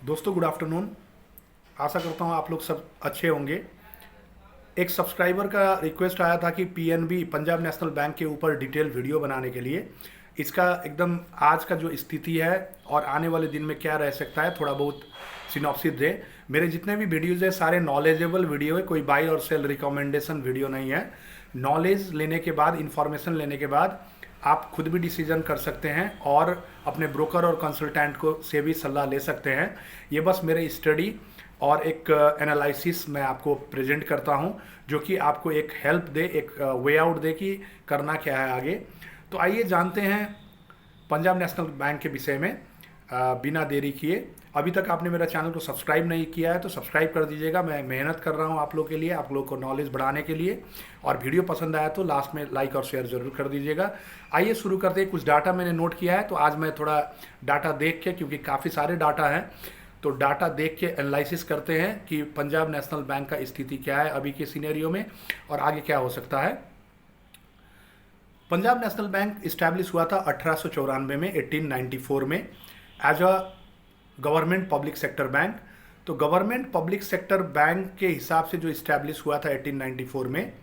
दोस्तों good afternoon. आशा करता हूँ आप लोग सब अच्छे होंगे। एक सब्सक्राइबर का रिक्वेस्ट आया था कि पीएनबी पंजाब नेशनल बैंक के ऊपर डिटेल वीडियो बनाने के लिए। इसका एकदम आज का जो स्थिति है और आने वाले दिन में क्या रह सकता है थोड़ा बहुत सिनॉप्सिस दे। मेरे जितने भी वीडियोज़ है सारे नॉलेजेबल वीडियो है, कोई बाई और सेल रिकमेंडेशन वीडियो नहीं है। नॉलेज लेने के बाद, इंफॉर्मेशन लेने के बाद आप खुद भी डिसीजन कर सकते हैं और अपने ब्रोकर और कंसल्टेंट को से भी सलाह ले सकते हैं। ये बस मेरे स्टडी और एक एनालिसिस मैं आपको प्रेजेंट करता हूँ जो कि आपको एक हेल्प दे, एक वे आउट दे कि करना क्या है आगे। तो आइए जानते हैं पंजाब नेशनल बैंक के विषय में बिना देरी किए। अभी तक आपने मेरा चैनल को सब्सक्राइब नहीं किया है तो सब्सक्राइब कर दीजिएगा। मैं मेहनत कर रहा हूँ आप लोग के लिए, आप लोग को नॉलेज बढ़ाने के लिए। और वीडियो पसंद आया तो लास्ट में लाइक और शेयर जरूर कर दीजिएगा। आइए शुरू करते हैं। कुछ डाटा मैंने नोट किया है तो आज मैं थोड़ा डाटा देख के, क्योंकि काफ़ी सारे डाटा हैं, तो डाटा देख के एनालिसिस करते हैं कि पंजाब नेशनल बैंक का स्थिति क्या है अभी के सिनेरियो में और आगे क्या हो सकता है। पंजाब नेशनल बैंक इस्टेब्लिश हुआ था 1894 में, 1894 में, as a government public sector bank. तो गवर्नमेंट पब्लिक सेक्टर बैंक के हिसाब से जो इस्टेब्लिश हुआ था 1894 में,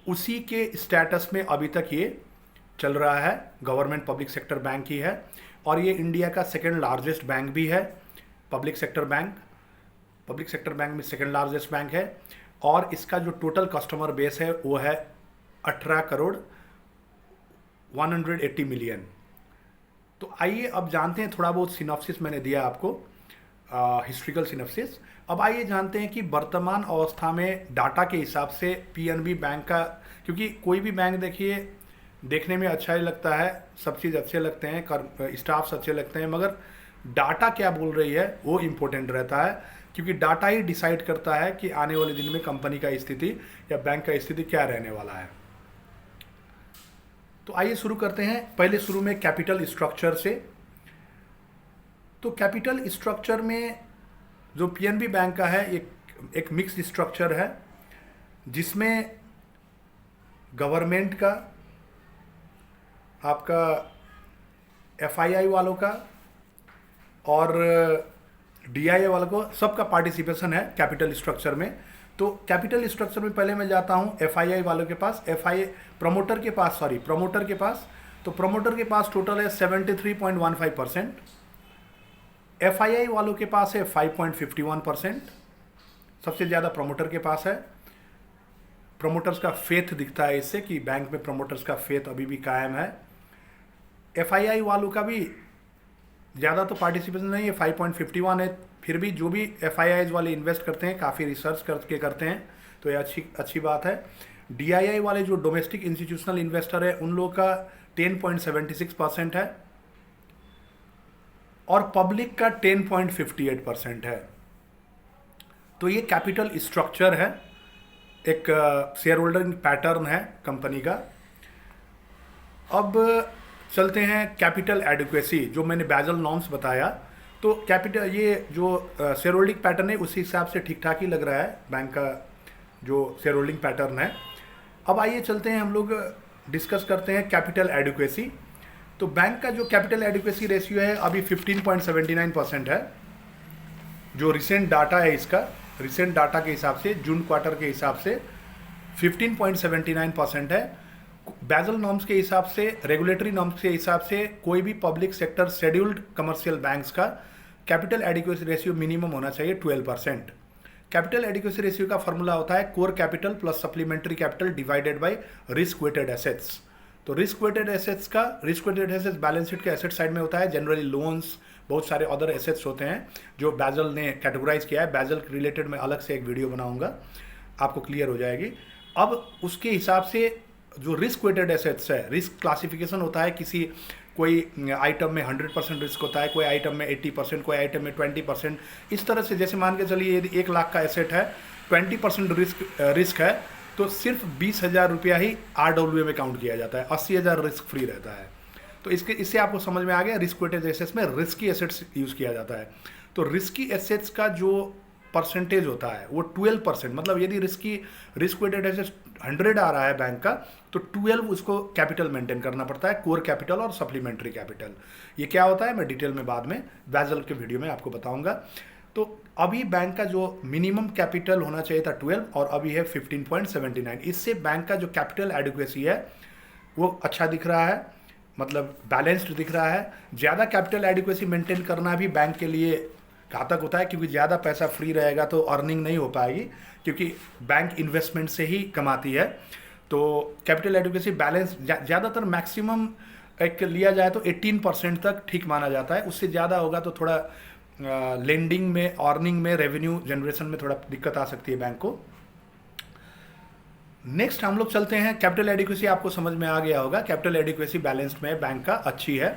उसी के स्टेटस में अभी तक ये चल रहा है। गवर्नमेंट पब्लिक सेक्टर बैंक ही है और ये इंडिया का सेकेंड लार्जेस्ट बैंक भी है। पब्लिक सेक्टर बैंक में सेकेंड लार्जेस्ट बैंक है और इसका जो टोटल कस्टमर बेस है वो है 18 करोड़ 180 मिलियन। तो आइए अब जानते हैं, थोड़ा बहुत सिनॉप्सिस मैंने दिया आपको, हिस्ट्रिकल सिनॉप्सिस। अब आइए जानते हैं कि वर्तमान अवस्था में डाटा के हिसाब से पीएनबी बैंक का, क्योंकि कोई भी बैंक देखिए देखने में अच्छा ही लगता है, सब चीज़ अच्छे लगते हैं, स्टाफ्स अच्छे लगते हैं, मगर डाटा क्या बोल रही है वो इम्पोर्टेंट रहता है, क्योंकि डाटा ही डिसाइड करता है कि आने वाले दिन में कंपनी का स्थिति या बैंक का स्थिति क्या रहने वाला है। तो आइए शुरू करते हैं। पहले शुरू में कैपिटल स्ट्रक्चर से। तो कैपिटल स्ट्रक्चर में जो पीएनबी बैंक का है एक मिक्स्ड स्ट्रक्चर है, जिसमें गवर्नमेंट का, आपका एफआईआई वालों का और डीआईए वालों को, सबका पार्टिसिपेशन है कैपिटल स्ट्रक्चर में। तो कैपिटल स्ट्रक्चर में पहले मैं जाता हूं एफआईआई वालों के पास, प्रमोटर के पास। तो प्रमोटर के पास टोटल है 73.15%। एफआईआई वालों के पास है 5.51%। सबसे ज़्यादा प्रमोटर के पास है। प्रमोटर्स का फेथ दिखता है इससे कि बैंक में प्रमोटर्स का फेथ अभी भी कायम है। एफआईआई वालों का भी ज़्यादा तो पार्टिसिपेशन नहीं है, 5.51 है। फिर भी जो भी एफआईआई वाले इन्वेस्ट करते हैं काफ़ी रिसर्च करके करते हैं, तो ये अच्छी बात है। डीआईआई वाले जो डोमेस्टिक इंस्टीट्यूशनल इन्वेस्टर है उन लोगों का 10.76% है और पब्लिक का 10.58% है। तो ये कैपिटल स्ट्रक्चर है, एक शेयर होल्डर पैटर्न है कंपनी का। अब चलते हैं कैपिटल एडिक्वेसी, जो मैंने बेसल नॉर्म्स बताया। तो कैपिटल, ये जो शेयर होल्डिंग पैटर्न है उसी हिसाब से ठीक ठाक ही लग रहा है बैंक का जो शेयर होल्डिंग पैटर्न है। अब आइए चलते हैं, हम लोग डिस्कस करते हैं कैपिटल एडिक्वेसी। तो बैंक का जो कैपिटल एडिक्वेसी रेशियो है अभी 15.79% है। जो रिसेंट डाटा है इसका, रिसेंट डाटा के हिसाब से, जून क्वार्टर के हिसाब से 15.79% है। बेसल नॉर्म्स के हिसाब से, रेगुलेटरी नॉर्म्स के हिसाब से कोई भी public sector scheduled commercial banks का कैपिटल एडिक्वेसी रेशियो मिनिमम होना चाहिए 12%। कैपिटल एडिक्वेसी रेशियो का फॉर्मूला होता है core capital plus supplementary capital divided by risk weighted assets. तो risk weighted assets balance sheet के एसेट साइड में होता है। जनरली लोन्स, बहुत सारे अदर एसेट्स होते हैं जो बेसल ने कैटेगराइज किया है। बेसल रिलेटेड मैं अलग से एक वीडियो बनाऊंगा, आपको क्लियर हो जाएगी। अब उसके हिसाब से जो रिस्क वेटेड एसेट्स है, रिस्क क्लासिफिकेशन होता है, कोई आइटम में 100% रिस्क होता है, कोई आइटम में 80%, कोई आइटम में 20%। इस तरह से, जैसे मान के चलिए यदि 1 लाख का एसेट है, 20% रिस्क है, तो सिर्फ 20,000 रुपया ही RWA में काउंट किया जाता है, 80,000 रिस्क फ्री रहता है। तो इससे आपको समझ में आ गया, रिस्क वेटेड एसेट्स में रिस्की एसेट्स यूज़ किया जाता है। तो रिस्की एसेट्स का जो परसेंटेज होता है वो 12%, मतलब यदि रिस्क वेटेड एसेट्स 100 आ रहा है बैंक का, तो 12 उसको कैपिटल मेंटेन करना पड़ता है, कोर कैपिटल और सप्लीमेंट्री कैपिटल। ये क्या होता है मैं डिटेल में बाद में बेसल के वीडियो में आपको बताऊंगा। तो अभी बैंक का जो मिनिमम कैपिटल होना चाहिए था 12 और अभी है 15.79। इससे बैंक का जो कैपिटल एडिक्वेसी है वो अच्छा दिख रहा है, मतलब बैलेंस्ड दिख रहा है। ज़्यादा कैपिटल एडिक्वेसी मेंटेन करना भी बैंक के लिए घातक होता है, क्योंकि ज़्यादा पैसा फ्री रहेगा तो अर्निंग नहीं हो पाएगी, क्योंकि बैंक इन्वेस्टमेंट से ही कमाती है। तो कैपिटल एडिक्वेसी बैलेंस ज़्यादातर मैक्सिमम एक लिया जाए तो 18% तक ठीक माना जाता है। उससे ज़्यादा होगा तो थोड़ा लेंडिंग में, अर्निंग में, रेवेन्यू जनरेशन में थोड़ा दिक्कत आ सकती है बैंक को। नेक्स्ट हम लोग चलते हैं, कैपिटल एडिक्वेसी आपको समझ में आ गया होगा। कैपिटल एडिक्वेसी बैलेंस्ड में बैंक का अच्छी है,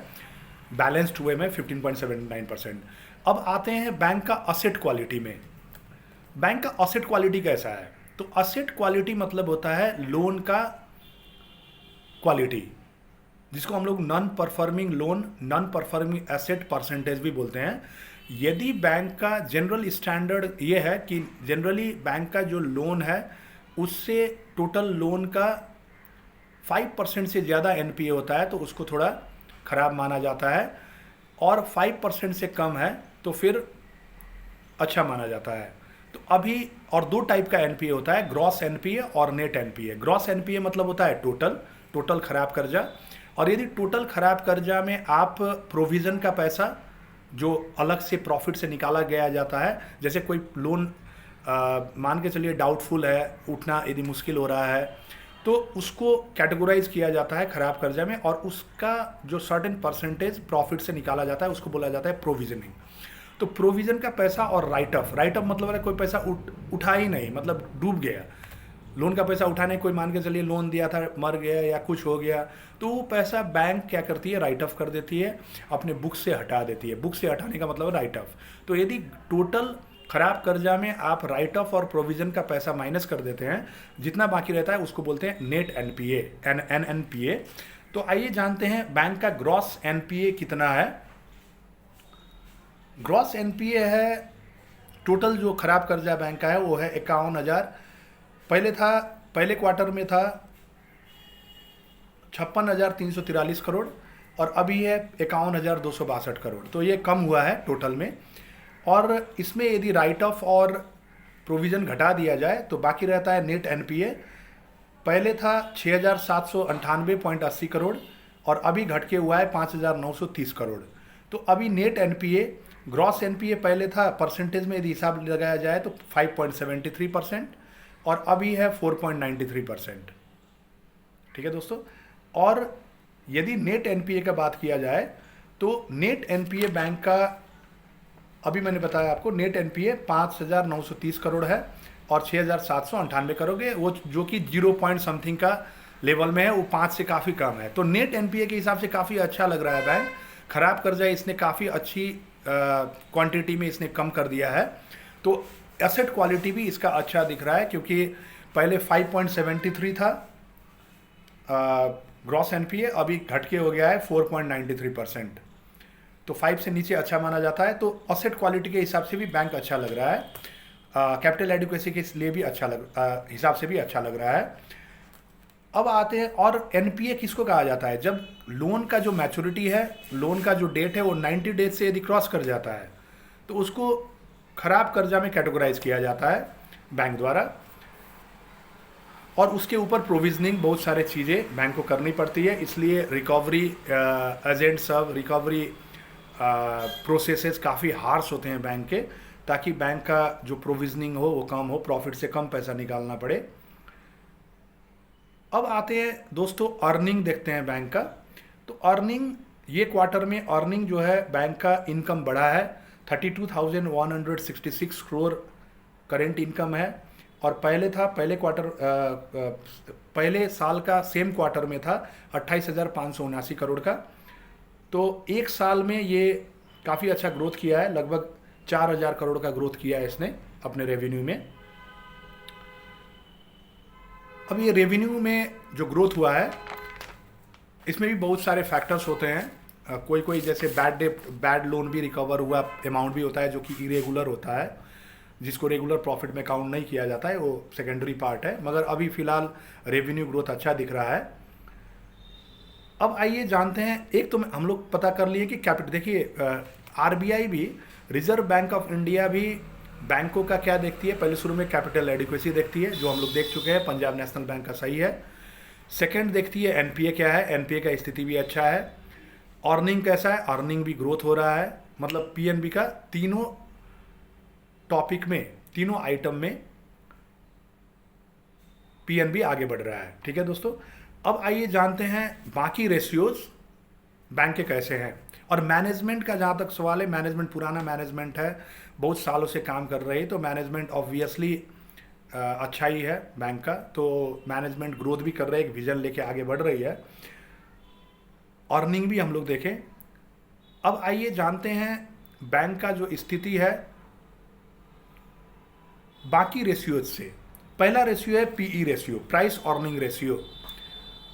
बैलेंस्ड वे में 15.79%। अब आते हैं बैंक का असेट क्वालिटी में। बैंक का असेट क्वालिटी कैसा है? तो असेट क्वालिटी मतलब होता है लोन का क्वालिटी, जिसको हम लोग non performing loan, non performing asset percentage भी बोलते हैं। यदि बैंक का जनरल स्टैंडर्ड ये है कि जनरली बैंक का जो लोन है उससे टोटल लोन का 5% से ज़्यादा एनपीए होता है तो उसको थोड़ा ख़राब माना जाता है, और 5% से कम है तो फिर अच्छा माना जाता है। तो अभी और दो टाइप का एनपीए होता है, ग्रॉस एनपीए और नेट एनपीए। ग्रॉस एनपीए मतलब होता है टोटल खराब कर्जा, और यदि टोटल खराब कर्जा में आप प्रोविज़न का पैसा जो अलग से प्रॉफिट से निकाला गया जाता है, जैसे कोई लोन मान के चलिए डाउटफुल है, उठना यदि मुश्किल हो रहा है, तो उसको कैटेगराइज किया जाता है खराब कर्जा में, और उसका जो सर्टेन परसेंटेज प्रॉफिट से निकाला जाता है उसको बोला जाता है प्रोविजनिंग। तो प्रोविज़न का पैसा और राइट ऑफ मतलब है कोई पैसा उठा ही नहीं, मतलब डूब गया, लोन का पैसा उठाने कोई मान के चलिए लोन दिया था, मर गया या कुछ हो गया, तो वो पैसा बैंक क्या करती है, राइट ऑफ कर देती है, अपने बुक से हटा देती है। बुक से हटाने का मतलब राइट ऑफ। तो यदि टोटल खराब कर्जा में आप राइट ऑफ और प्रोविज़न का पैसा माइनस कर देते हैं, जितना बाकी रहता है उसको बोलते हैं नेट एनपीए, एनएनपीए। तो आइए जानते हैं बैंक का ग्रॉस एनपीए कितना है। ग्रॉस एनपीए है, टोटल जो खराब कर्जा बैंक का है वो है 51,000। पहले क्वार्टर में था 56,343 करोड़, और अभी है 51,262 करोड़। तो ये कम हुआ है टोटल में, और इसमें यदि राइट ऑफ और प्रोविज़न घटा दिया जाए तो बाकी रहता है नेट एनपीए। पहले था 6,798.80 करोड़, और अभी घट के हुआ है 5,930 करोड़। तो अभी नेट एनपीए, ग्रॉस एनपीए पहले था परसेंटेज में यदि हिसाब लगाया जाए तो 5.73%, और अभी है 4.93%। ठीक है दोस्तों। और यदि नेट एनपीए का बात किया जाए तो नेट एनपीए बैंक का, अभी मैंने बताया आपको, नेट एनपीए 5,930 करोड़ है और 6,798 करोड़ है, वो जो कि 0 पॉइंट समथिंग का लेवल में है, वो 5 से काफ़ी कम है। तो नेट एनपीए के हिसाब से काफ़ी अच्छा लग रहा है बैंक। खराब कर्जा इसने काफ़ी अच्छी क्वांटिटी में इसने कम कर दिया है। तो एसेट क्वालिटी भी इसका अच्छा दिख रहा है, क्योंकि पहले 5.73 था ग्रॉस एनपीए, अभी घट के हो गया है 4.93%। तो 5 से नीचे अच्छा माना जाता है। तो एसेट क्वालिटी के हिसाब से भी बैंक अच्छा लग रहा है, कैपिटल एडिक्वेसी के लिए भी अच्छा हिसाब से भी अच्छा लग रहा है। अब आते हैं, और एनपीए किसको कहा जाता है? जब लोन का जो मैच्योरिटी है, लोन का जो डेट है वो 90 डेज से यदि क्रॉस कर जाता है तो उसको खराब कर्जा में कैटेगराइज किया जाता है बैंक द्वारा, और उसके ऊपर प्रोविजनिंग बहुत सारे चीज़ें बैंक को करनी पड़ती है। इसलिए रिकवरी एजेंट सब रिकवरी प्रोसेसेस काफ़ी हार्श होते हैं बैंक के, ताकि बैंक का जो प्रोविजनिंग हो वो कम हो, प्रॉफिट से कम पैसा निकालना पड़े। अब आते हैं दोस्तों, अर्निंग देखते हैं बैंक का। तो अर्निंग, ये क्वार्टर में अर्निंग जो है बैंक का इनकम बढ़ा है, 32,166 करोड़ करेंट इनकम है, और पहले साल का सेम क्वार्टर में था 28,579 करोड़ का। तो एक साल में ये काफ़ी अच्छा ग्रोथ किया है, लगभग 4,000 करोड़ का ग्रोथ किया है इसने अपने रेवेन्यू में। अब ये रेवेन्यू में जो ग्रोथ हुआ है इसमें भी बहुत सारे फैक्टर्स होते हैं। कोई जैसे बैड लोन भी रिकवर हुआ अमाउंट भी होता है जो कि इरेगुलर होता है। जिसको रेगुलर प्रॉफिट में काउंट नहीं किया जाता है, वो सेकेंडरी पार्ट है, मगर अभी फ़िलहाल रेवेन्यू ग्रोथ अच्छा दिख रहा है। अब आइए जानते हैं, एक तो हम लोग पता कर लिए कि कैपिटल, देखिए आरबीआई भी, रिजर्व बैंक ऑफ इंडिया भी बैंकों का क्या देखती है, पहले शुरू में कैपिटल एडिक्वेसी देखती है, जो हम लोग देख चुके हैं पंजाब नेशनल बैंक का सही है। सेकंड देखती है एनपीए क्या है, एनपीए का स्थिति भी अच्छा है। अर्निंग कैसा है, अर्निंग भी ग्रोथ हो रहा है, मतलब पीएनबी का तीनों टॉपिक में, तीनों आइटम में पीएनबी आगे बढ़ रहा है। ठीक है दोस्तों, अब आइए जानते हैं बाकी रेशियोज बैंक के कैसे हैं। और मैनेजमेंट का जहाँ तक सवाल है, मैनेजमेंट पुराना मैनेजमेंट है, बहुत सालों से काम कर रही है, तो मैनेजमेंट ऑब्वियसली अच्छा ही है बैंक का, तो मैनेजमेंट ग्रोथ भी कर रहे हैं, एक विजन लेके आगे बढ़ रही है। अर्निंग भी हम लोग देखें। अब आइए जानते हैं बैंक का जो स्थिति है बाकी रेशियोज से। पहला रेशियो है PE ratio, price earning ratio.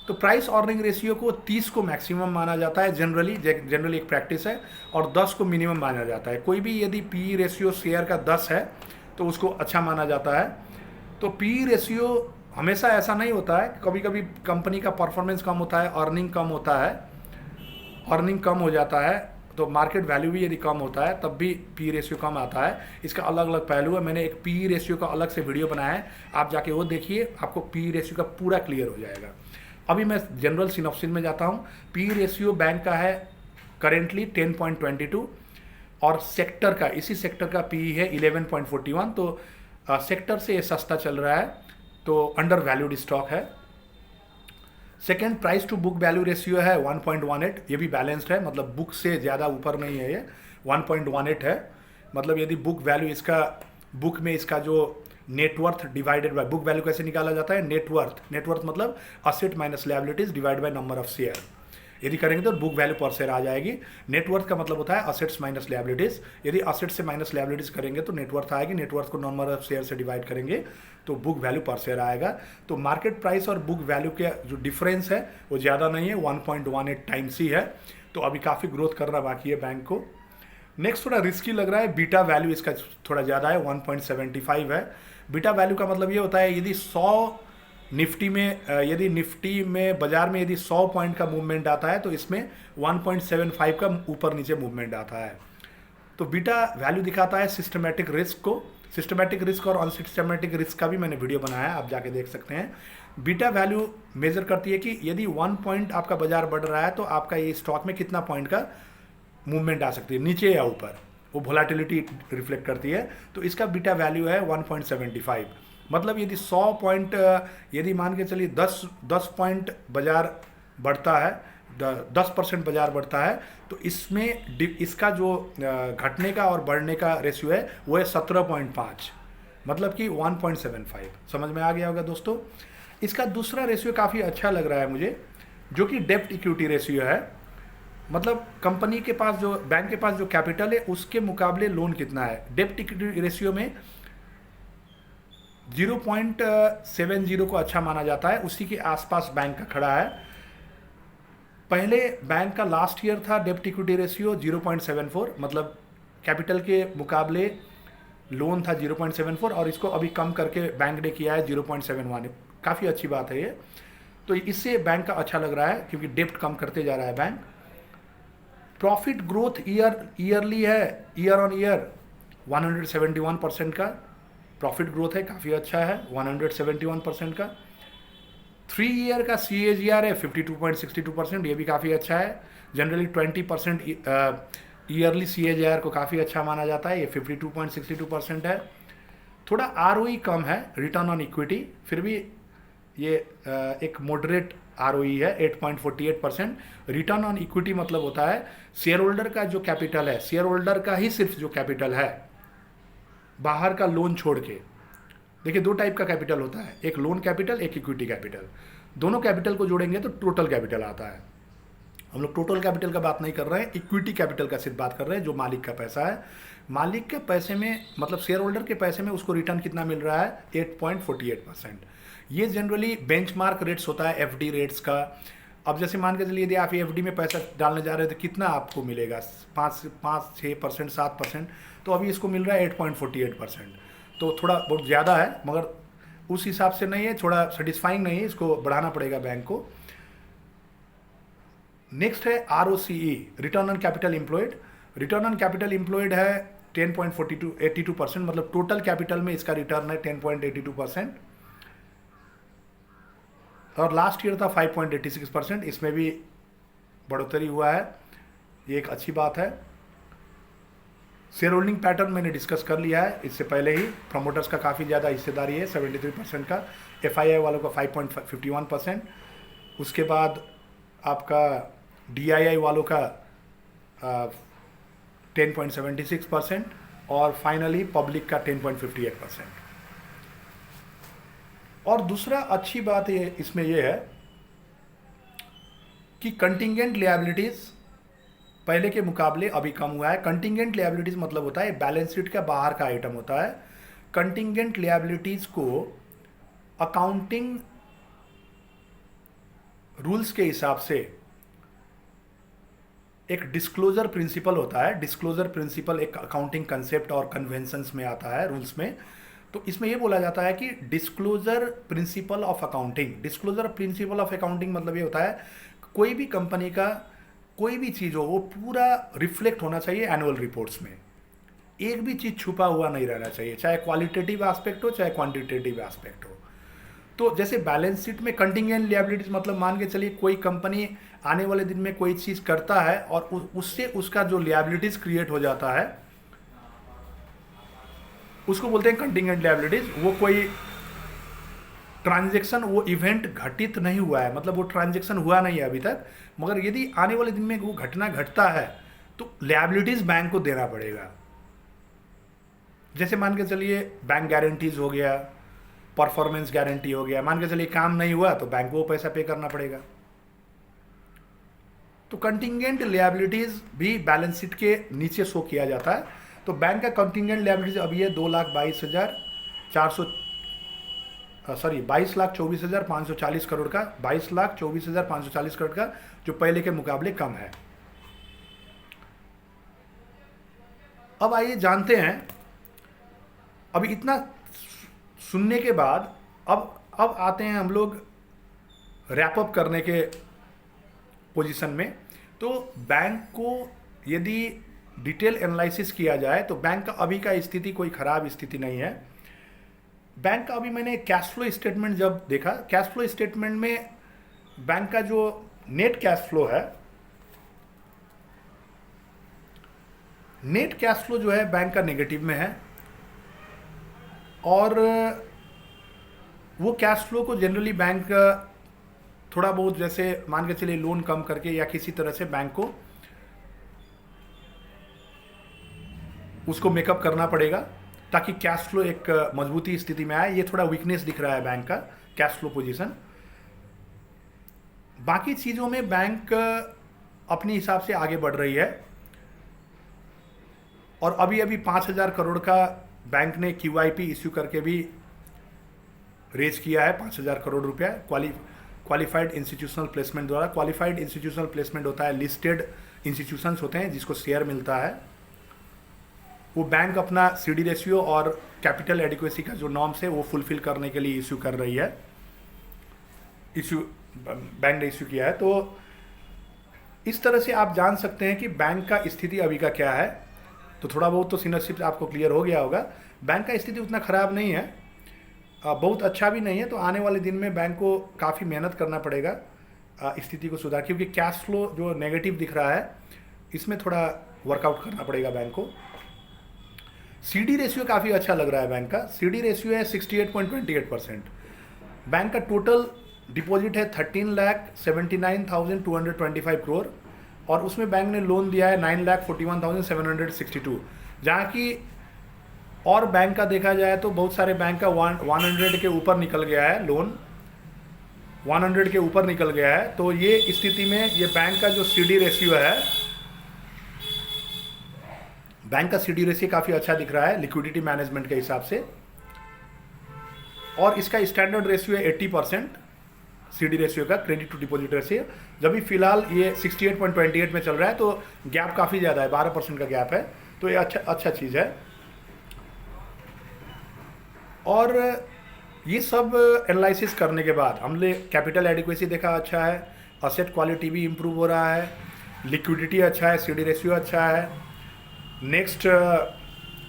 तो प्राइस अर्निंग रेशियो को 30 को मैक्सिमम माना जाता है, जनरली एक प्रैक्टिस है, और 10 को मिनिमम माना जाता है। कोई भी यदि पीई रेशियो शेयर का 10 है तो उसको अच्छा माना जाता है। तो पीई रेशियो हमेशा ऐसा नहीं होता है, कभी कभी कंपनी का परफॉर्मेंस कम होता है, अर्निंग कम होता है, अर्निंग कम हो जाता है, तो मार्केट वैल्यू भी यदि कम होता है तब भी पी रेशियो कम आता है। इसका अलग अलग पहलू है, मैंने एक पी रेशियो का अलग से वीडियो बनाया है, आप जाके वो देखिए, आपको पी रेशियो का पूरा क्लियर हो जाएगा। अभी मैं जनरल सिनॉप्सिस में जाता हूँ। पी रेशियो बैंक का है करेंटली 10.22 और सेक्टर का, इसी सेक्टर का पी है 11.41, तो सेक्टर से ये सस्ता चल रहा है, तो अंडर वैल्यूड स्टॉक है। Second, price to book value ratio है 1.18, ये भी बैलेंस्ड है, मतलब बुक से ज़्यादा ऊपर नहीं है, ये 1.18 है। मतलब यदि बुक वैल्यू, इसका बुक में इसका जो net worth divided by, book value कैसे निकाला जाता है, नेटवर्थ मतलब asset minus liabilities divide by number of share, यदि करेंगे तो बुक वैल्यू पर शेयर आ जाएगी। नेटवर्थ का मतलब होता है असेट्स माइनस लायबिलिटीज, यदि असेट से माइनस लायबिलिटीज करेंगे तो नेटवर्थ आएगी, नेटवर्थ को नंबर ऑफ शेयर से डिवाइड करेंगे तो बुक वैल्यू पर शेयर आएगा। तो मार्केट प्राइस और बुक वैल्यू के जो डिफरेंस है वो ज़्यादा नहीं है, 1.18 टाइम्स ही है, तो अभी काफ़ी ग्रोथ करना बाकी है बैंक को। नेक्स्ट थोड़ा रिस्की लग रहा है, बीटा वैल्यू इसका थोड़ा ज़्यादा है, 1.75 है। बीटा वैल्यू का मतलब ये होता है यदि 100 निफ्टी में, यदि निफ्टी में बाजार में यदि 100 पॉइंट का मूवमेंट आता है तो इसमें 1.75 का ऊपर नीचे मूवमेंट आता है। तो बीटा वैल्यू दिखाता है सिस्टमेटिक रिस्क को। सिस्टमेटिक रिस्क और अनसिस्टमेटिक रिस्क का भी मैंने वीडियो बनाया है, आप जाके देख सकते हैं। बीटा वैल्यू मेजर करती है कि यदि 1 पॉइंट आपका बाजार बढ़ रहा है तो आपका ये स्टॉक में कितना पॉइंट का मूवमेंट आ सकती है, नीचे या ऊपर, वो वोलेटिलिटी रिफ्लेक्ट करती है। तो इसका बीटा वैल्यू है 1.75। मतलब यदि 100 पॉइंट, यदि मान के चलिए 10 पॉइंट बाजार बढ़ता है, 10% बाजार बढ़ता है, तो इसमें इसका जो घटने का और बढ़ने का रेशियो है वो है 17.5, मतलब कि 1.75। समझ में आ गया होगा दोस्तों। इसका दूसरा रेशियो काफ़ी अच्छा लग रहा है मुझे, जो कि डेप्ट इक्विटी रेशियो है। मतलब कंपनी के पास जो, बैंक के पास जो कैपिटल है उसके मुकाबले लोन कितना है। डेप्ट इक्विटी रेशियो में 0.70 को अच्छा माना जाता है, उसी के आसपास बैंक का खड़ा है। पहले बैंक का लास्ट ईयर था डेप्ट इक्विटी रेशियो 0.74, मतलब कैपिटल के मुकाबले लोन था 0.74, और इसको अभी कम करके बैंक ने किया है 0.71। काफ़ी अच्छी बात है ये, तो इससे बैंक का अच्छा लग रहा है क्योंकि डेप्ट कम करते जा रहा है बैंक। प्रॉफिट ग्रोथ ईयरली है, ईयर ऑन ईयर 171% का प्रॉफिट ग्रोथ है, काफ़ी अच्छा है 171% का। 3 ईयर का CAGR है 52.62%, ये भी काफ़ी अच्छा है। जनरली 20% ईयरली CAGR को काफ़ी अच्छा माना जाता है, ये 52.62% है। थोड़ा ROE कम है, रिटर्न ऑन इक्विटी, फिर भी ये एक मॉडरेट ROE है 8.48%। रिटर्न ऑन इक्विटी मतलब होता है शेयर होल्डर का जो कैपिटल है, शेयर होल्डर का ही सिर्फ जो कैपिटल है, बाहर का लोन छोड़ के। देखिए 2 टाइप का कैपिटल होता है, एक लोन कैपिटल, एक इक्विटी कैपिटल। दोनों कैपिटल को जोड़ेंगे तो टोटल कैपिटल आता है। हम लोग टोटल कैपिटल का बात नहीं कर रहे हैं, इक्विटी कैपिटल का सिर्फ बात कर रहे हैं, जो मालिक का पैसा है। मालिक के पैसे में, मतलब शेयर होल्डर के पैसे में उसको रिटर्न कितना मिल रहा है, 8.48%। ये जनरली बेंचमार्क रेट्स होता है FD रेट्स का। अब जैसे मान के चलिए यदि आप FD में पैसा डालने जा रहे हो तो कितना आपको मिलेगा, 5, 6%, 7%, तो अभी इसको मिल रहा है 8.48%। तो थोड़ा बहुत ज़्यादा है, मगर उस हिसाब से नहीं है, थोड़ा सेटिस्फाइंग नहीं है, इसको बढ़ाना पड़ेगा बैंक को। नेक्स्ट है ROCE, return on capital employed. Return on capital employed है 10.82%, मतलब टोटल कैपिटल में इसका रिटर्न है 10.82%, और लास्ट ईयर था 5.86%, इसमें भी बढ़ोतरी हुआ है, ये एक अच्छी बात है। शेयर होल्डिंग पैटर्न मैंने डिस्कस कर लिया है इससे पहले ही, प्रमोटर्स का काफ़ी ज़्यादा हिस्सेदारी है 73% का, FII वालों का 5.51%, उसके बाद आपका DII वालों का 10.76%, और फाइनली पब्लिक का 10.58%। और दूसरा अच्छी बात ये इसमें ये है कि कंटिंजेंट लिएबिलिटीज़ पहले के मुकाबले अभी कम हुआ है। कंटिंजेंट लिएबिलिटीज़ मतलब होता है बैलेंस शीट का बाहर का आइटम होता है। कंटिंजेंट लिएबिलिटीज़ को अकाउंटिंग रूल्स के हिसाब से एक डिस्क्लोजर प्रिंसिपल होता है। डिस्क्लोजर प्रिंसिपल एक अकाउंटिंग कंसेप्ट और कन्वेंशंस में आता है, रूल्स में। तो इसमें ये बोला जाता है कि disclosure principle of accounting. Disclosure principle of accounting मतलब ये होता है कोई भी कंपनी का कोई भी चीज़ हो वो पूरा रिफ्लेक्ट होना चाहिए एनुअल रिपोर्ट्स में। एक भी चीज़ छुपा हुआ नहीं रहना चाहिए, चाहे क्वालिटेटिव एस्पेक्ट हो चाहे क्वांटिटेटिव एस्पेक्ट हो। तो जैसे बैलेंस शीट में कंटिंजेंट लिएबिलिटीज मतलब मान के चलिए कोई कंपनी आने वाले दिन में कोई चीज़ करता है और उससे उसका जो लिएबिलिटीज क्रिएट हो जाता है उसको बोलते हैं कंटिंजेंट लिएबिलिटीज। वो कोई ट्रांजैक्शन, वो इवेंट घटित नहीं हुआ है, मतलब वो ट्रांजैक्शन हुआ नहीं है अभी तक, मगर यदि आने वाले दिन में वो घटना घटता है तो लिएबिलिटीज बैंक को देना पड़ेगा। जैसे मान के चलिए बैंक गारंटीज हो गया, परफॉर्मेंस गारंटी हो गया, मान के चलिए काम नहीं हुआ तो बैंक को पैसा पे करना पड़ेगा। तो कंटिंजेंट लिएबिलिटीज भी बैलेंस शीट के नीचे शो किया जाता है। तो बैंक का कंटिंजेंट लिएबिलिटीज अभी है 22,24,540 करोड़ का, 22,24,540 करोड़ का, जो पहले के मुकाबले कम है। अब आइए जानते हैं, अभी इतना सुनने के बाद अब आते हैं हम लोग रैप अप करने के पोजीशन में। तो बैंक को यदि डिटेल एनालिसिस किया जाए तो बैंक का अभी का स्थिति कोई ख़राब स्थिति नहीं है। बैंक का अभी मैंने कैश फ्लो स्टेटमेंट जब देखा, कैश फ्लो स्टेटमेंट में बैंक का जो नेट कैश फ्लो है, नेट कैश फ्लो जो है बैंक का नेगेटिव में है। और वो कैश फ्लो को जनरली बैंक थोड़ा बहुत, जैसे मान के चलिए लोन कम करके या किसी तरह से बैंक को उसको मेकअप करना पड़ेगा ताकि कैश फ्लो एक मजबूती स्थिति में आए। ये थोड़ा वीकनेस दिख रहा है बैंक का कैश फ्लो पोजीशन। बाकी चीज़ों में बैंक अपने हिसाब से आगे बढ़ रही है। और अभी 5,000 करोड़ का बैंक ने QIP इश्यू करके भी रेज किया है, 5,000 करोड़ रुपया क्वालिफाइड इंस्टीट्यूशनल प्लेसमेंट द्वारा। क्वालिफाइड इंस्टीट्यूशनल प्लेसमेंट होता है लिस्टेड इंस्टीट्यूशंस होते हैं जिसको शेयर मिलता है। वो बैंक अपना CD रेशियो और कैपिटल एडिक्वेसी का जो नॉर्म्स है वो फुलफिल करने के लिए इश्यू कर रही है, बैंक ने इश्यू किया है। तो इस तरह से आप जान सकते हैं कि बैंक का स्थिति अभी का क्या है। तो थोड़ा बहुत तो सीनियरशिप आपको क्लियर हो गया होगा। बैंक का स्थिति उतना ख़राब नहीं है, बहुत अच्छा भी नहीं है। तो आने वाले दिन में बैंक को काफ़ी मेहनत करना पड़ेगा स्थिति को सुधार, क्योंकि कैश फ्लो जो नेगेटिव दिख रहा है इसमें थोड़ा वर्कआउट करना पड़ेगा बैंक को। CD रेशियो काफ़ी अच्छा लग रहा है बैंक का। CD रेशियो है 68.28%। बैंक का टोटल डिपॉजिट है 13,79,225 करोड़ और उसमें बैंक ने लोन दिया है 9,41,762, जहाँ की और बैंक का देखा जाए तो बहुत सारे बैंक का 100 के ऊपर निकल गया है लोन, 100 के ऊपर निकल गया है। तो ये स्थिति में ये बैंक का जो CD रेशियो है, बैंक का CD रेशियो काफ़ी अच्छा दिख रहा है लिक्विडिटी मैनेजमेंट के हिसाब से। और इसका स्टैंडर्ड रेशियो है 80% CD रेशियो का, क्रेडिट टू डिपॉजिट रेशियो। जब भी फिलहाल ये 68.28 में चल रहा है तो गैप काफ़ी ज़्यादा है, 12% का गैप है। तो ये अच्छा चीज़ है। और ये सब एनालिसिस करने के बाद हमने कैपिटल एडिक्वेसी देखा अच्छा है, असेट क्वालिटी भी इम्प्रूव हो रहा है, लिक्विडिटी अच्छा है, सीडी रेशियो अच्छा है, नेक्स्ट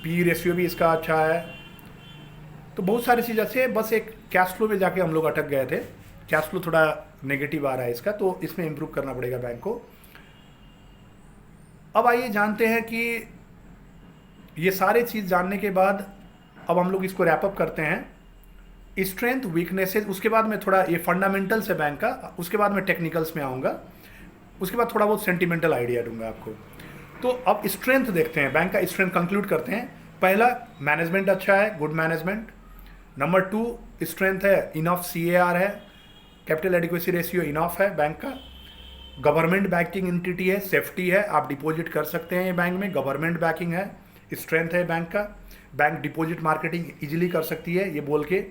पी रेशियो भी इसका अच्छा है। तो बहुत सारी चीज़ अच्छे हैं, बस एक कैश फ्लो में जाके हम लोग अटक गए थे। कैश फ्लो थोड़ा नेगेटिव आ रहा है इसका, तो इसमें इम्प्रूव करना पड़ेगा बैंक को। अब आइए जानते हैं कि ये सारे चीज़ जानने के बाद अब हम लोग इसको रैपअप करते हैं। स्ट्रेंथ वीकनेसेस, उसके बाद में थोड़ा ये फंडामेंटल्स है बैंक का, उसके बाद में टेक्निकल्स में आऊँगा, उसके बाद थोड़ा बहुत सेंटिमेंटल आइडिया दूंगा आपको। तो अब स्ट्रेंथ देखते हैं, बैंक का स्ट्रेंथ कंक्लूड करते हैं। पहला, मैनेजमेंट अच्छा है, गुड मैनेजमेंट। नंबर 2 स्ट्रेंथ है, इनफ CAR है, कैपिटल एडिक्वेसी रेशियो इनफ है बैंक का। गवर्नमेंट बैंकिंग एंटिटी है, सेफ्टी है, आप डिपॉजिट कर सकते हैं ये बैंक में, गवर्नमेंट बैंकिंग है, स्ट्रेंथ है बैंक का। बैंक डिपॉजिट मार्केटिंग इजीली कर सकती है ये बोल के।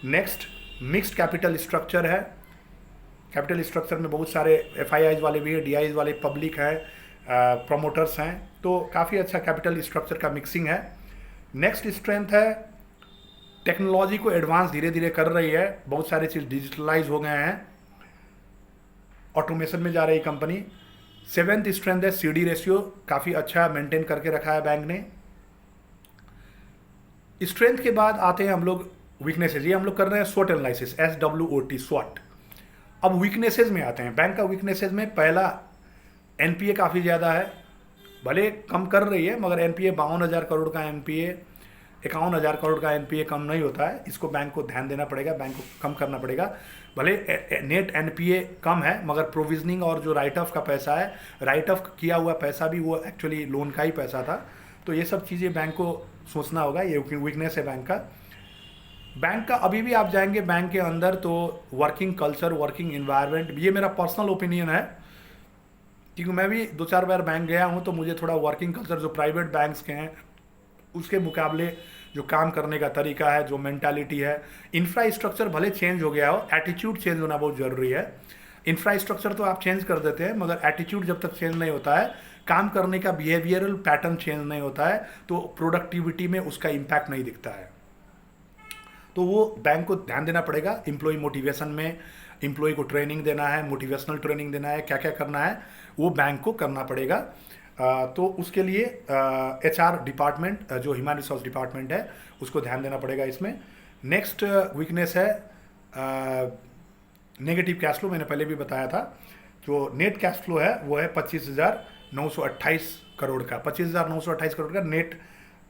नेक्स्ट, मिक्स्ड कैपिटल स्ट्रक्चर है, कैपिटल स्ट्रक्चर में बहुत सारे FIIs वाले भी है, DIs वाले, पब्लिक है, प्रमोटर्स हैं, तो काफ़ी अच्छा कैपिटल स्ट्रक्चर का मिक्सिंग है। नेक्स्ट स्ट्रेंथ है, टेक्नोलॉजी को एडवांस धीरे धीरे कर रही है, बहुत सारे चीज़ डिजिटलाइज हो गए हैं, ऑटोमेशन में जा रही कंपनी। 7th स्ट्रेंथ है, CD रेशियो काफ़ी अच्छा मेंटेन करके रखा है बैंक ने। स्ट्रेंथ के बाद आते हैं हम लोग वीकनेसेस, ये हम लोग कर रहे हैं SWOT एनालिसिस, SWOT, SWOT। अब वीकनेसेस में आते हैं। बैंक का वीकनेसेस में पहला, NPA काफ़ी ज़्यादा है, भले कम कर रही है मगर NPA 52,000 करोड़ का NPA, 51,000 करोड़ का NPA कम नहीं होता है, इसको बैंक को ध्यान देना पड़ेगा, बैंक को कम करना पड़ेगा। भले नेट NPA कम है मगर प्रोविजनिंग और जो राइट ऑफ का पैसा है, राइट ऑफ किया हुआ पैसा भी वो एक्चुअली लोन का ही पैसा था, तो ये सब चीज़ें बैंक को सोचना होगा, ये वीकनेस है बैंक का। बैंक का अभी भी आप जाएंगे बैंक के अंदर तो वर्किंग कल्चर, वर्किंग इन्वायरमेंट, ये मेरा पर्सनल ओपिनियन है क्योंकि मैं भी 2-4 बार बैंक गया हूँ, तो मुझे थोड़ा वर्किंग कल्चर जो प्राइवेट बैंक्स के हैं उसके मुकाबले जो काम करने का तरीका है, जो मेंटालिटी है, इंफ्रास्ट्रक्चर भले चेंज हो गया हो, एटीट्यूड चेंज होना बहुत ज़रूरी है। इंफ्रास्ट्रक्चर तो आप चेंज कर देते हैं मगर एटीट्यूड जब तक चेंज नहीं होता है, काम करने का बिहेवियरल पैटर्न चेंज नहीं होता है, तो प्रोडक्टिविटी में उसका इम्पैक्ट नहीं दिखता है। तो वो बैंक को ध्यान देना पड़ेगा। एम्प्लॉय मोटिवेशन में एम्प्लॉय को ट्रेनिंग देना है, मोटिवेशनल ट्रेनिंग देना है, क्या क्या करना है वो बैंक को करना पड़ेगा। तो उसके लिए HR डिपार्टमेंट, जो ह्यूमन रिसोर्स डिपार्टमेंट है, उसको ध्यान देना पड़ेगा इसमें। नेक्स्ट वीकनेस है नेगेटिव कैश फ्लो, मैंने पहले भी बताया था। जो नेट कैश फ्लो है वो है 25,928 करोड़ का, 25,928 करोड़ का नेट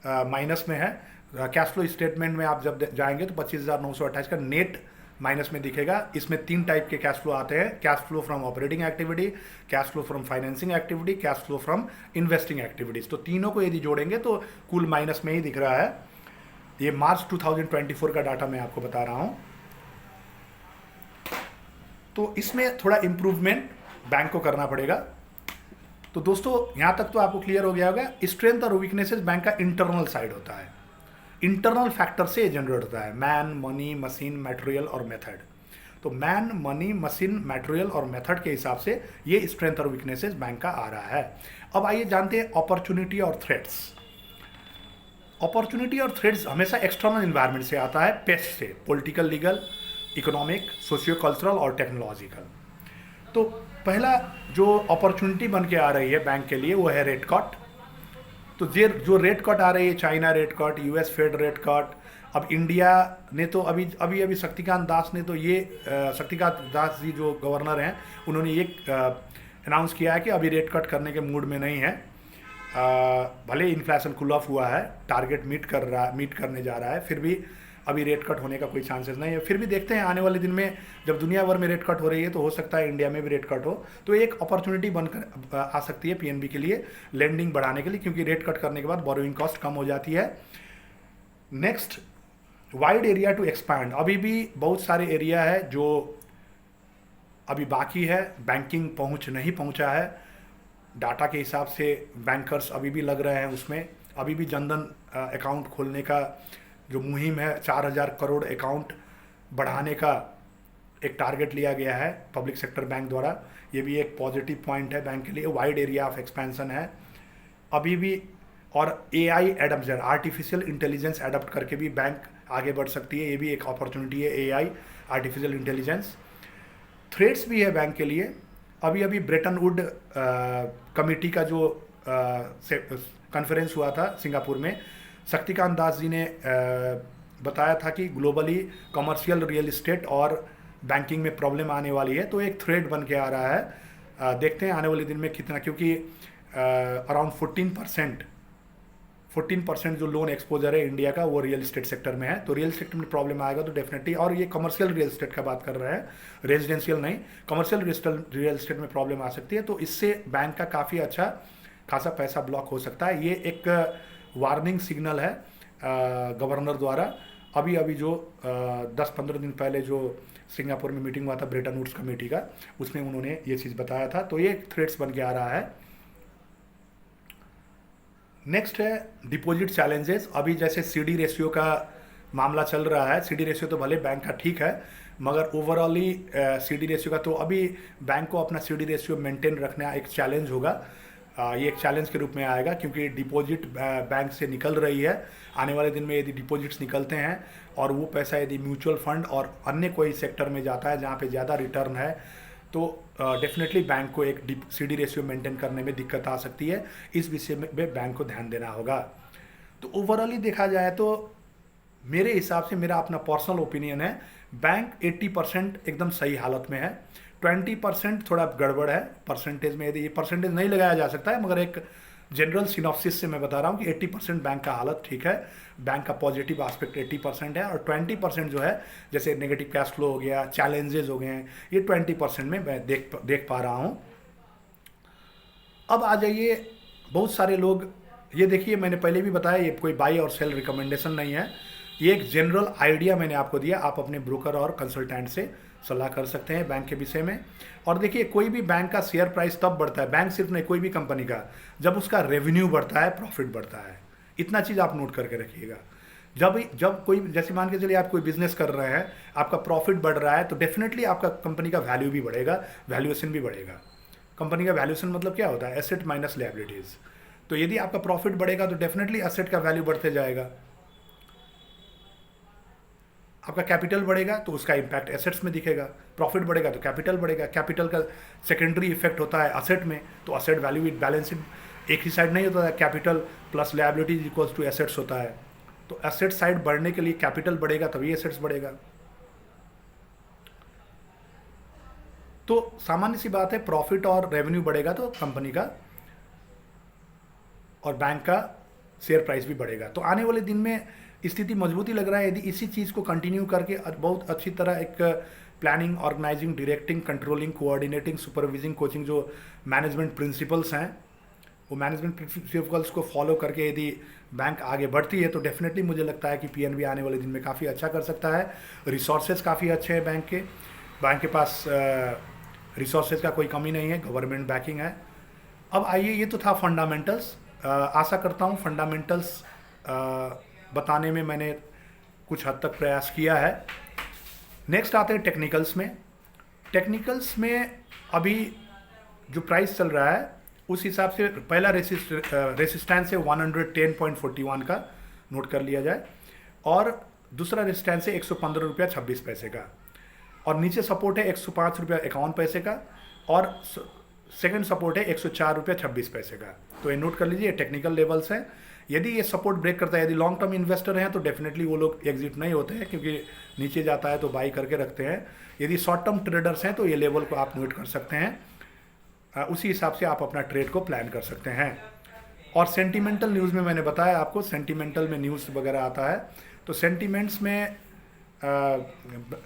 माइनस में है। कैश फ्लो स्टेटमेंट में आप जब जाएंगे तो 25,928 का नेट माइनस में दिखेगा। इसमें 3 टाइप के कैश फ्लो आते हैं, cash flow from operating activity, cash flow from financing activity, cash flow from investing activities. तो तीनों को यदि जोड़ेंगे तो कुल माइनस में ही दिख रहा है। ये मार्च 2024 का डाटा मैं आपको बता रहा हूँ। तो इसमें थोड़ा इम्प्रूवमेंट बैंक को करना पड़ेगा। तो दोस्तों यहाँ तक तो आपको क्लियर हो गया होगा, स्ट्रेंथ और वीकनेसेस बैंक का इंटरनल साइड होता है, इंटरनल फैक्टर से जनरेट होता है, मैन, मनी, मशीन, मटेरियल और मेथड। तो मैन, मनी, मशीन, मटेरियल और मेथड के हिसाब से ये स्ट्रेंथ और वीकनेसेस बैंक का आ रहा है। अब आइए जानते हैं अपॉर्चुनिटी और थ्रेट्स। अपॉर्चुनिटी और थ्रेट्स हमेशा एक्सटर्नल इन्वायरमेंट से आता है, पेस्ट से, political, legal, economic, socio cultural और टेक्नोलॉजिकल। तो पहला जो अपॉर्चुनिटी बन के आ रही है बैंक के लिए वो है रेट कट। तो जो रेट कट आ रही है, China rate cut, US fed rate cut, अब इंडिया ने तो अभी शक्तिकांत दास ने तो ये शक्तिकांत दास जी जो गवर्नर हैं उन्होंने ये अनाउंस किया है कि अभी रेट कट करने के मूड में नहीं है। भले इन्फ्लेशन कूल ऑफ हुआ है, टारगेट मीट करने जा रहा है, फिर भी अभी रेट कट होने का कोई चांसेस नहीं है। फिर भी देखते हैं आने वाले दिन में जब दुनिया भर में रेट कट हो रही है तो हो सकता है इंडिया में भी रेट कट हो, तो एक अपॉर्चुनिटी बनकर आ सकती है PNB के लिए लेंडिंग बढ़ाने के लिए, क्योंकि रेट कट करने के बाद बोरोइंग कॉस्ट कम हो जाती है। Next, wide area to expand. अभी भी बहुत सारे एरिया है जो अभी बाकी है, बैंकिंग नहीं पहुंचा है। डाटा के हिसाब से बैंकर्स अभी भी लग रहे हैं उसमें, अभी भी जनधन अकाउंट खोलने का जो मुहिम है, 4,000 करोड़ अकाउंट बढ़ाने का एक टारगेट लिया गया है पब्लिक सेक्टर बैंक द्वारा। ये भी एक पॉजिटिव पॉइंट है बैंक के लिए। वाइड एरिया ऑफ एक्सपेंशन है अभी भी, और AI adoption, artificial intelligence adapt करके भी बैंक आगे बढ़ सकती है, ये भी एक अपॉर्चुनिटी है, एआई, आर्टिफिशियल इंटेलिजेंस। थ्रेड्स भी है बैंक के लिए। अभी अभी ब्रेटन वुड कमेटी का जो कॉन्फ्रेंस हुआ था सिंगापुर में, शक्तिकांत दास जी ने बताया था कि ग्लोबली कमर्शियल रियल इस्टेट और बैंकिंग में प्रॉब्लम आने वाली है, तो एक थ्रेड बन के आ रहा है। देखते हैं आने वाले दिन में कितना, क्योंकि अराउंड 14% जो लोन एक्सपोजर है इंडिया का वो रियल इस्टेट सेक्टर में है। तो रियल इस्टेट में प्रॉब्लम आएगा तो डेफिनेटली, और ये कमर्शियल रियल इस्टेट का बात कर रहे हैं, रेजिडेंशियल नहीं, कमर्शियल रियल इस्टेट में प्रॉब्लम आ सकती है। तो इससे बैंक का काफ़ी अच्छा खासा पैसा ब्लॉक हो सकता है। ये एक वार्निंग सिग्नल है गवर्नर द्वारा। अभी अभी जो 10-15 दिन पहले जो सिंगापुर में मीटिंग हुआ था ब्रेटन वुड्स कमेटी का, उसमें उन्होंने ये चीज़ बताया था। तो ये थ्रेट्स बन के आ रहा है। नेक्स्ट है डिपॉजिट चैलेंजेस। अभी जैसे सीडी रेशियो का मामला चल रहा है, सीडी रेशियो तो भले बैंक का ठीक है, मगर ओवरऑली सीडी रेशियो का, तो अभी बैंक को अपना सीडी रेशियो मेंटेन रखना एक चैलेंज होगा। ये एक चैलेंज के रूप में आएगा, क्योंकि डिपॉजिट बैंक से निकल रही है। आने वाले दिन में यदि डिपॉजिट्स निकलते हैं और वो पैसा यदि म्यूचुअल फंड और अन्य कोई सेक्टर में जाता है जहाँ पे ज़्यादा रिटर्न है, तो डेफिनेटली बैंक को एक सीडी रेशियो मेंटेन करने में दिक्कत आ सकती है। इस विषय में बैंक को ध्यान देना होगा। तो ओवरऑली देखा जाए तो मेरे हिसाब से, मेरा अपना पर्सनल ओपिनियन है, बैंक 80% एकदम सही हालत में है, 20% थोड़ा गड़बड़ है। परसेंटेज में यदि ये परसेंटेज नहीं लगाया जा सकता है, मगर एक जनरल सिनॉप्सिस से मैं बता रहा हूँ कि 80% बैंक का हालत ठीक है, बैंक का पॉजिटिव एस्पेक्ट 80% है, और 20% जो है, जैसे नेगेटिव कैश फ्लो हो गया, चैलेंजेस हो गए हैं, ये 20% में मैं देख पा रहा हूँ। अब आ जाइए, बहुत सारे लोग, ये देखिए मैंने पहले भी बताया, ये कोई बाई और सेल रिकमेंडेशन नहीं है, ये एक जनरल आइडिया मैंने आपको दिया। आप अपने ब्रोकर और कंसल्टेंट से सलाह कर सकते हैं बैंक के विषय में। और देखिए, कोई भी बैंक का शेयर प्राइस तब बढ़ता है, बैंक सिर्फ नहीं, कोई भी कंपनी का, जब उसका रेवेन्यू बढ़ता है, प्रॉफिट बढ़ता है। इतना चीज़ आप नोट करके रखिएगा। जब कोई, जैसे मान के चलिए आप कोई बिजनेस कर रहे हैं, आपका प्रॉफिट बढ़ रहा है, तो डेफिनेटली आपका कंपनी का वैल्यू भी बढ़ेगा, वैल्यूएशन भी बढ़ेगा। कंपनी का वैल्यूएशन मतलब क्या होता है? Asset minus liabilities. तो यदि आपका प्रॉफिट बढ़ेगा तो डेफिनेटली एसेट का वैल्यू बढ़ते जाएगा। आपका कैपिटल बढ़ेगा तो उसका इम्पैक्ट एसेट्स में दिखेगा, प्रॉफिट बढ़ेगा तो कैपिटल बढ़ेगा। कैपिटल का सेकेंडरी इफेक्ट होता है असेट में, तो असेट वैल्यू विद बैलेंस एक ही साइड नहीं होता है, capital plus liabilities equals to assets होता है। तो एसेट साइड बढ़ने के लिए कैपिटल बढ़ेगा तभी एसेट्स बढ़ेगा। तो सामान्य सी बात है, प्रॉफिट और रेवेन्यू बढ़ेगा तो कंपनी का और बैंक का शेयर प्राइस भी बढ़ेगा। तो आने वाले दिन में स्थिति मजबूती लग रहा है, यदि इसी चीज़ को कंटिन्यू करके बहुत अच्छी तरह एक planning, organising, directing, controlling, coordinating, supervising, coaching जो मैनेजमेंट प्रिंसिपल्स हैं, वो मैनेजमेंट प्रिंसिपल्स को फॉलो करके यदि बैंक आगे बढ़ती है तो डेफिनेटली मुझे लगता है कि पीएनबी आने वाले दिन में काफ़ी अच्छा कर सकता है। रिसोर्सेज काफ़ी अच्छे हैं बैंक के पास रिसोर्सेज का कोई कमी नहीं है, गवर्नमेंट बैकिंग है। अब आइए, ये तो था फंडामेंटल्स। आशा करता हूँ फंडामेंटल्स बताने में मैंने कुछ हद तक प्रयास किया है। नेक्स्ट आते हैं टेक्निकल्स में। टेक्निकल्स में अभी जो प्राइस चल रहा है उस हिसाब से पहला रेसिस्टेंस है 110.41 का, नोट कर लिया जाए, और दूसरा रेसिस्टेंस है 115 रुपया 26 पैसे का, और नीचे सपोर्ट है 105 रुपया 51 पैसे का, और सेकंड सपोर्ट है 104 रुपया 26 पैसे का। तो ये नोट कर लीजिए, टेक्निकल लेवल्स हैं। यदि ये सपोर्ट ब्रेक करता है, यदि लॉन्ग टर्म इन्वेस्टर हैं तो डेफिनेटली वो लोग एग्जिट नहीं होते हैं, क्योंकि नीचे जाता है तो बाई करके रखते हैं। यदि शॉर्ट टर्म ट्रेडर्स हैं तो ये लेवल को आप नोट कर सकते हैं, उसी हिसाब से आप अपना ट्रेड को प्लान कर सकते हैं। और सेंटिमेंटल न्यूज़ में मैंने बताया आपको, सेंटिमेंटल में न्यूज़ वगैरह आता है, तो सेंटिमेंट्स में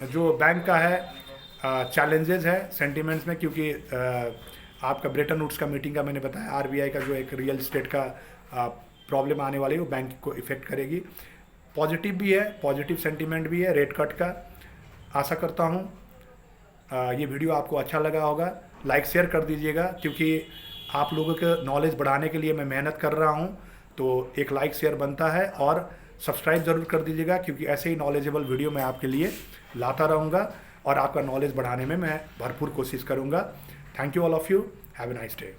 जो बैंक का है चैलेंजेस है सेंटिमेंट्स में, क्योंकि आपका ब्रेटन वुड्स का मीटिंग का मैंने बताया, आरबीआई का जो एक रियल इस्टेट का प्रॉब्लम आने वाली है वो बैंक को इफेक्ट करेगी। पॉजिटिव भी है, पॉजिटिव सेंटीमेंट भी है रेट कट का। आशा करता हूँ ये वीडियो आपको अच्छा लगा होगा। लाइक शेयर कर दीजिएगा, क्योंकि आप लोगों के नॉलेज बढ़ाने के लिए मैं मेहनत कर रहा हूँ, तो एक लाइक शेयर बनता है। और सब्सक्राइब ज़रूर कर दीजिएगा, क्योंकि ऐसे ही नॉलेजेबल वीडियो मैं आपके लिए लाता रहूँगा और आपका नॉलेज बढ़ाने में मैं भरपूर कोशिश करूँगा। Thank you all of you, have a nice day.